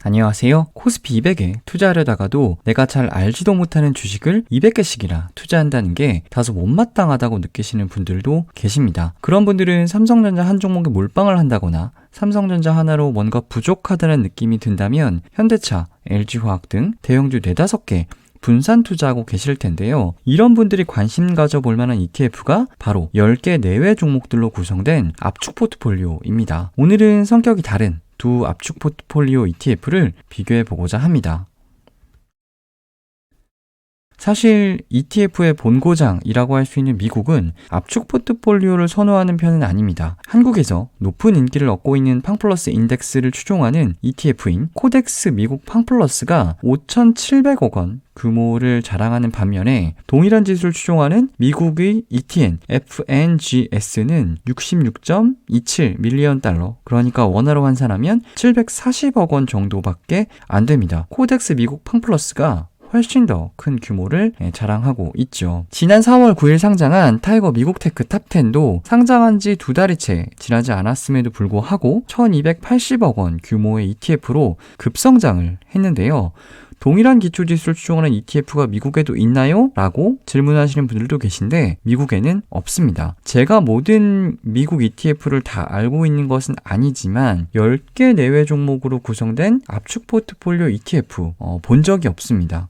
안녕하세요. 코스피 200에 투자하려다가도 내가 잘 알지도 못하는 주식을 200개씩이나 투자한다는 게 다소 못마땅하다고 느끼시는 분들도 계십니다. 그런 분들은 삼성전자 한 종목에 몰빵을 한다거나 삼성전자 하나로 뭔가 부족하다는 느낌이 든다면 현대차, LG화학 등 대형주 4-5개 분산 투자하고 계실 텐데요. 이런 분들이 관심 가져볼 만한 ETF가 바로 10개 내외 종목들로 구성된 압축 포트폴리오입니다. 오늘은 성격이 다른 두 압축 포트폴리오 ETF를 비교해 보고자 합니다. 사실 ETF의 본고장이라고 할 수 있는 미국은 압축 포트폴리오를 선호하는 편은 아닙니다. 한국에서 높은 인기를 얻고 있는 팡플러스 인덱스를 추종하는 ETF인 코덱스 미국 팡플러스가 5,700억 원 규모를 자랑하는 반면에 동일한 지수를 추종하는 미국의 ETN FNGS는 66.27 밀리언 달러, 그러니까 원화로 환산하면 740억 원 정도밖에 안 됩니다. 코덱스 미국 팡플러스가 훨씬 더 큰 규모를 자랑하고 있죠. 지난 4월 9일 상장한 타이거 미국 테크 탑10도 상장한 지 2달이 채 지나지 않았음에도 불구하고 1280억 원 규모의 ETF로 급성장을 했는데요. 동일한 기초지수를 추종하는 ETF가 미국에도 있나요? 라고 질문하시는 분들도 계신데 미국에는 없습니다. 제가 모든 미국 ETF를 다 알고 있는 것은 아니지만 10개 내외 종목으로 구성된 압축 포트폴리오 ETF 본 적이 없습니다.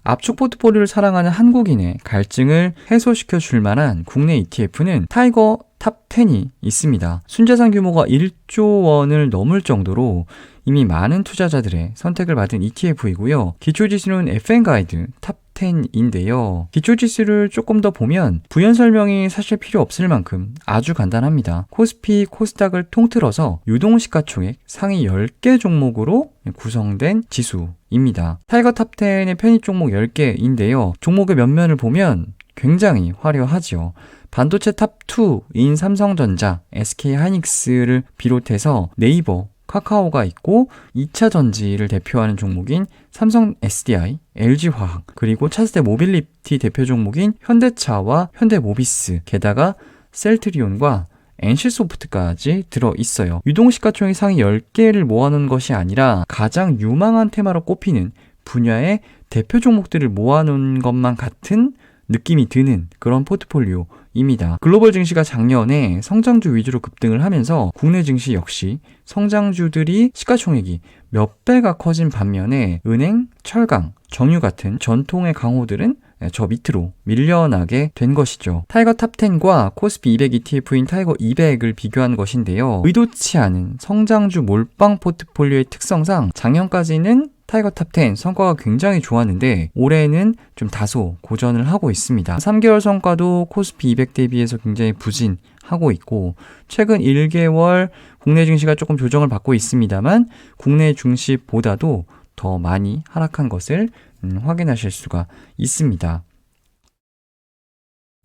압축 포트폴리오를 사랑하는 한국인의 갈증을 해소시켜 줄 만한 국내 ETF는 타이거 탑10이 있습니다. 순자산 규모가 1조 원을 넘을 정도로 이미 많은 투자자들의 선택을 받은 ETF이고요. 기초지수는 FN가이드 탑10인데요. 기초지수를 조금 더 보면 부연 설명이 사실 필요 없을 만큼 아주 간단합니다. 코스피, 코스닥을 통틀어서 유동시가총액 상위 10개 종목으로 구성된 지수입니다. 타이거 탑10의 편입 종목 10개인데요. 종목의 면면을 보면 굉장히 화려하죠. 반도체 탑2인 삼성전자, SK하이닉스를 비롯해서 네이버, 카카오가 있고 2차 전지를 대표하는 종목인 삼성 SDI, LG화학, 그리고 차세대 모빌리티 대표 종목인 현대차와 현대모비스, 게다가 셀트리온과 NC소프트까지 들어있어요. 유동시가총액 상위 10개를 모아놓은 것이 아니라 가장 유망한 테마로 꼽히는 분야의 대표 종목들을 모아놓은 것만 같은 느낌이 드는 그런 포트폴리오입니다. 글로벌 증시가 작년에 성장주 위주로 급등을 하면서 국내 증시 역시 성장주들이 시가총액이 몇 배가 커진 반면에 은행, 철강, 정유 같은 전통의 강호들은 저 밑으로 밀려나게 된 것이죠. 타이거 탑10과 코스피 200 ETF인 타이거 200을 비교한 것인데요. 의도치 않은 성장주 몰빵 포트폴리오의 특성상 작년까지는 타이거 탑10 성과가 굉장히 좋았는데 올해는 좀 다소 고전을 하고 있습니다. 3개월 성과도 코스피 200 대비해서 굉장히 부진하고 있고 최근 1개월 국내 증시가 조금 조정을 받고 있습니다만 국내 증시보다도 더 많이 하락한 것을 확인하실 수가 있습니다.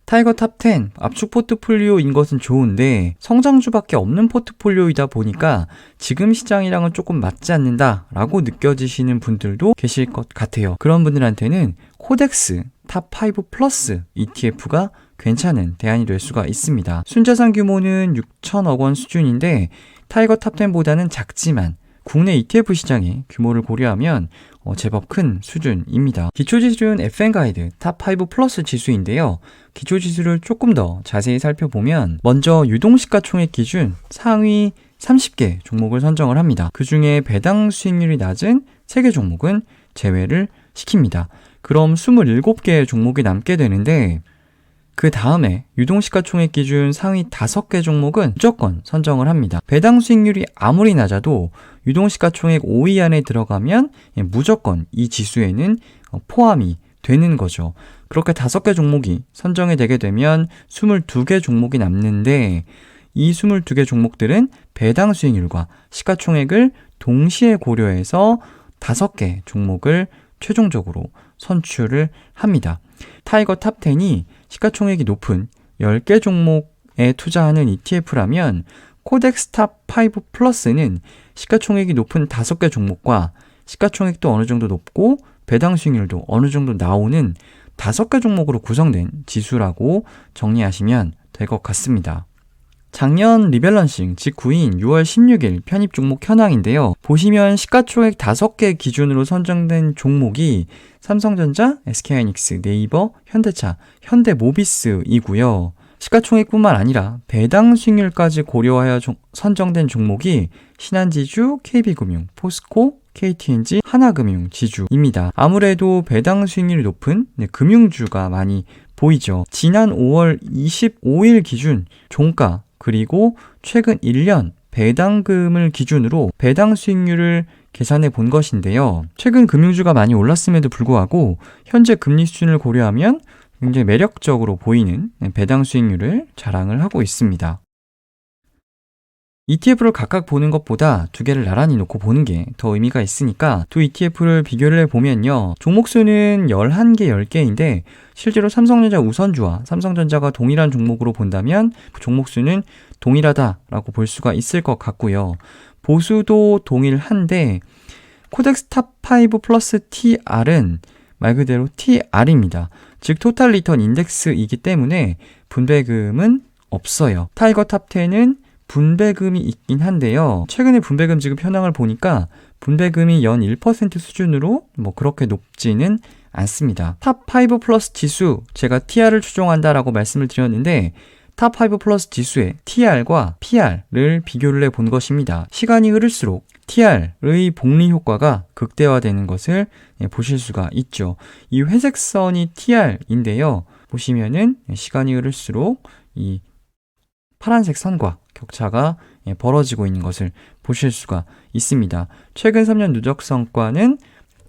타이거 탑10 압축 포트폴리오인 것은 좋은데 성장주밖에 없는 포트폴리오이다 보니까 지금 시장이랑은 조금 맞지 않는다 라고 느껴지시는 분들도 계실 것 같아요. 그런 분들한테는 코덱스 탑5 플러스 ETF가 괜찮은 대안이 될 수가 있습니다. 순자산 규모는 6천억 원 수준인데 타이거 탑10보다는 작지만 국내 ETF 시장의 규모를 고려하면 제법 큰 수준입니다. 기초지수는 FN가이드 탑5 플러스 지수인데요. 기초지수를 조금 더 자세히 살펴보면 먼저 유동시가총액 기준 상위 30개 종목을 선정을 합니다. 그 중에 배당 수익률이 낮은 3개 종목은 제외를 시킵니다. 그럼 27개의 종목이 남게 되는데 그 다음에 유동시가총액 기준 상위 5개 종목은 무조건 선정을 합니다. 배당 수익률이 아무리 낮아도 유동시가총액 5위 안에 들어가면 무조건 이 지수에는 포함이 되는 거죠. 그렇게 5개 종목이 선정이 되게 되면 22개 종목이 남는데 이 22개 종목들은 배당 수익률과 시가총액을 동시에 고려해서 5개 종목을 최종적으로 선출을 합니다. 타이거 탑10이 시가총액이 높은 10개 종목에 투자하는 ETF라면 코덱스 탑5 플러스는 시가총액이 높은 5개 종목과 시가총액도 어느 정도 높고 배당 수익률도 어느 정도 나오는 5개 종목으로 구성된 지수라고 정리하시면 될 것 같습니다. 작년 리밸런싱 직후인 6월 16일 편입 종목 현황인데요. 보시면 시가총액 5개 기준으로 선정된 종목이 삼성전자, SK하이닉스, 네이버, 현대차, 현대모비스이고요. 시가총액뿐만 아니라 배당 수익률까지 고려하여 선정된 종목이 신한지주, KB금융, 포스코, KTNG, 하나금융 지주입니다. 아무래도 배당 수익률이 높은 금융주가 많이 보이죠. 지난 5월 25일 기준 종가 그리고 최근 1년 배당금을 기준으로 배당 수익률을 계산해 본 것인데요. 최근 금융주가 많이 올랐음에도 불구하고 현재 금리 수준을 고려하면 굉장히 매력적으로 보이는 배당 수익률을 자랑을 하고 있습니다. ETF를 각각 보는 것보다 두 개를 나란히 놓고 보는 게 더 의미가 있으니까 두 ETF를 비교를 해보면요. 종목수는 11개, 10개인데 실제로 삼성전자 우선주와 삼성전자가 동일한 종목으로 본다면 종목수는 동일하다라고 볼 수가 있을 것 같고요. 보수도 동일한데 코덱스 탑5 플러스 TR은 말 그대로 TR입니다. 즉 토탈 리턴 인덱스이기 때문에 분배금은 없어요. 타이거 탑10은 분배금이 있긴 한데요. 최근에 분배금 지급 현황을 보니까 분배금이 연 1% 수준으로 그렇게 높지는 않습니다. 탑5 플러스 지수, 제가 TR을 추종한다라고 말씀을 드렸는데 탑5 플러스 지수의 TR과 PR을 비교를 해본 것입니다. 시간이 흐를수록 TR의 복리 효과가 극대화되는 것을 보실 수가 있죠. 이 회색 선이 TR인데요. 보시면은 시간이 흐를수록 이 파란색 선과 격차가 벌어지고 있는 것을 보실 수가 있습니다. 최근 3년 누적 성과는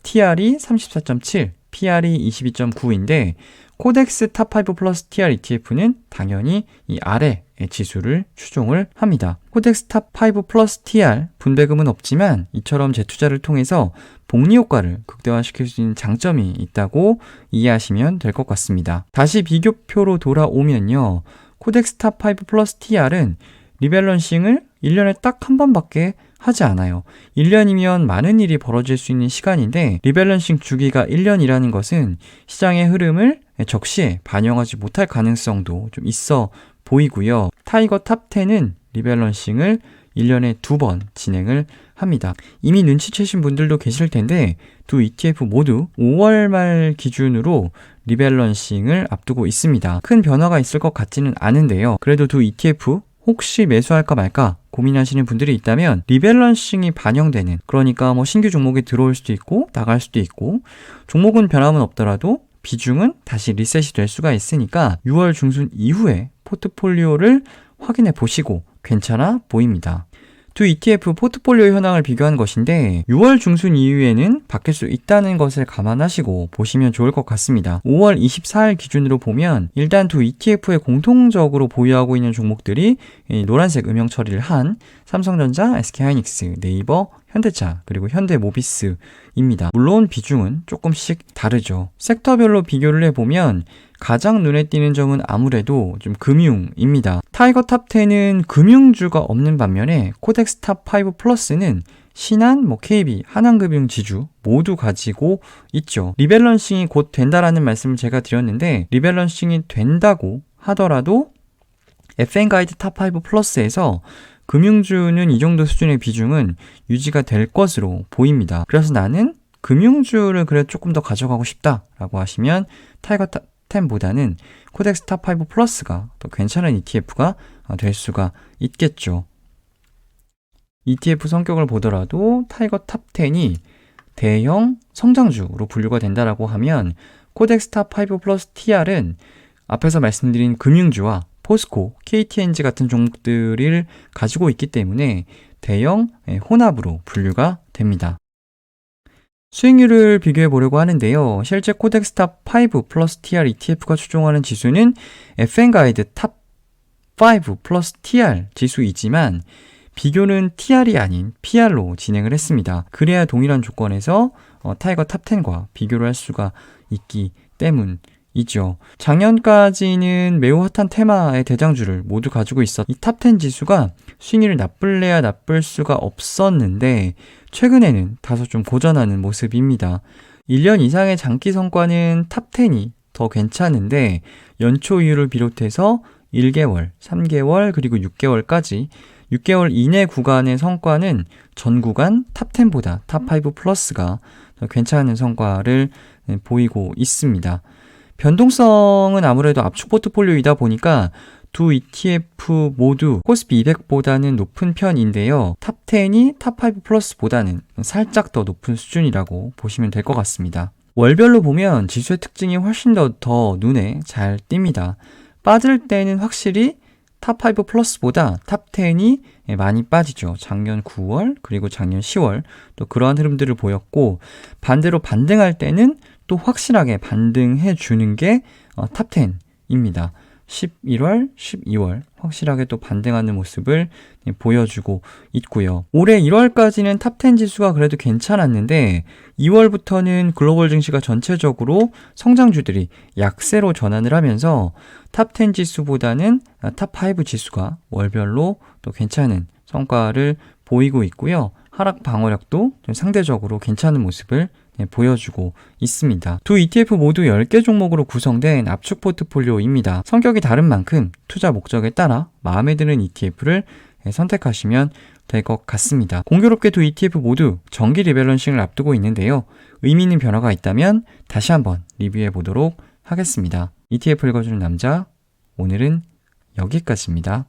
TR이 34.7, PR이 22.9인데 코덱스 탑5 플러스 TR ETF는 당연히 이 아래의 지수를 추종을 합니다. 코덱스 탑5 플러스 TR 분배금은 없지만 이처럼 재투자를 통해서 복리 효과를 극대화시킬 수 있는 장점이 있다고 이해하시면 될 것 같습니다. 다시 비교표로 돌아오면요. 코덱스 탑5 플러스 TR은 리밸런싱을 1년에 딱 한 번밖에 하지 않아요. 1년이면 많은 일이 벌어질 수 있는 시간인데 리밸런싱 주기가 1년이라는 것은 시장의 흐름을 적시에 반영하지 못할 가능성도 좀 있어 보이고요. 타이거 탑10은 리밸런싱을 1년에 2번 진행을 합니다. 이미 눈치채신 분들도 계실 텐데 두 ETF 모두 5월 말 기준으로 리밸런싱을 앞두고 있습니다. 큰 변화가 있을 것 같지는 않은데요. 그래도 두 ETF 혹시 매수할까 말까 고민하시는 분들이 있다면 리밸런싱이 반영되는, 그러니까 신규 종목이 들어올 수도 있고 나갈 수도 있고 종목은 변함은 없더라도 비중은 다시 리셋이 될 수가 있으니까 6월 중순 이후에 포트폴리오를 확인해 보시고 괜찮아 보입니다. 두 ETF 포트폴리오 현황을 비교한 것인데 6월 중순 이후에는 바뀔 수 있다는 것을 감안하시고 보시면 좋을 것 같습니다. 5월 24일 기준으로 보면 일단 두 ETF에 공통적으로 보유하고 있는 종목들이 노란색 음영 처리를 한 삼성전자, SK하이닉스, 네이버, 현대차, 그리고 현대모비스입니다. 물론 비중은 조금씩 다르죠. 섹터별로 비교를 해보면 가장 눈에 띄는 점은 아무래도 좀 금융입니다. 타이거 탑10은 금융주가 없는 반면에 코덱스 탑5 플러스는 신한, KB, 하나금융 지주 모두 가지고 있죠. 리밸런싱이 곧 된다라는 말씀을 제가 드렸는데 리밸런싱이 된다고 하더라도 FN가이드 탑5 플러스에서 금융주는 이 정도 수준의 비중은 유지가 될 것으로 보입니다. 그래서 나는 금융주를 그래도 조금 더 가져가고 싶다라고 하시면 타이거 탑10보다는 코덱스 탑5 플러스가 더 괜찮은 ETF가 될 수가 있겠죠. ETF 성격을 보더라도 타이거 탑10이 대형 성장주로 분류가 된다라고 하면 코덱스 탑5 플러스 TR은 앞에서 말씀드린 금융주와 포스코, KTNG 같은 종목들을 가지고 있기 때문에 대형 혼합으로 분류가 됩니다. 수익률을 비교해 보려고 하는데요. 실제 코덱스 탑5 플러스 TR ETF가 추종하는 지수는 FN가이드 탑5 플러스 TR 지수이지만 비교는 TR이 아닌 PR로 진행을 했습니다. 그래야 동일한 조건에서 타이거 탑10과 비교를 할 수가 있기 때문이죠. 작년까지는 매우 핫한 테마의 대장주를 모두 가지고 있었. 이 탑10 지수가 수익률이 나쁠래야 나쁠 수가 없었는데 최근에는 다소 좀 고전하는 모습입니다. 1년 이상의 장기 성과는 탑10이 더 괜찮은데 연초 이후를 비롯해서 1개월, 3개월, 그리고 6개월까지 6개월 이내 구간의 성과는 전 구간 탑10보다 탑5 플러스가 더 괜찮은 성과를 보이고 있습니다. 변동성은 아무래도 압축 포트폴리오이다 보니까 두 ETF 모두 코스피 200보다는 높은 편인데요. 탑10이 탑5 플러스보다는 살짝 더 높은 수준이라고 보시면 될 것 같습니다. 월별로 보면 지수의 특징이 훨씬 더 눈에 잘 띕니다. 빠질 때는 확실히 탑5 플러스보다 탑10이 많이 빠지죠. 작년 9월 그리고 작년 10월 또 그러한 흐름들을 보였고, 반대로 반등할 때는 또 확실하게 반등해 주는 게 탑10입니다. 11월, 12월 확실하게 또 반등하는 모습을 보여주고 있고요. 올해 1월까지는 탑10 지수가 그래도 괜찮았는데 2월부터는 글로벌 증시가 전체적으로 성장주들이 약세로 전환을 하면서 탑10 지수보다는 탑5 지수가 월별로 또 괜찮은 성과를 보이고 있고요. 하락 방어력도 상대적으로 괜찮은 모습을 보여주고 있습니다. 두 ETF 모두 10개 종목으로 구성된 압축 포트폴리오입니다. 성격이 다른 만큼 투자 목적에 따라 마음에 드는 ETF를 선택하시면 될 것 같습니다. 공교롭게 두 ETF 모두 정기 리밸런싱을 앞두고 있는데요. 의미 있는 변화가 있다면 다시 한번 리뷰해 보도록 하겠습니다. ETF 읽어주는 남자, 오늘은 여기까지입니다.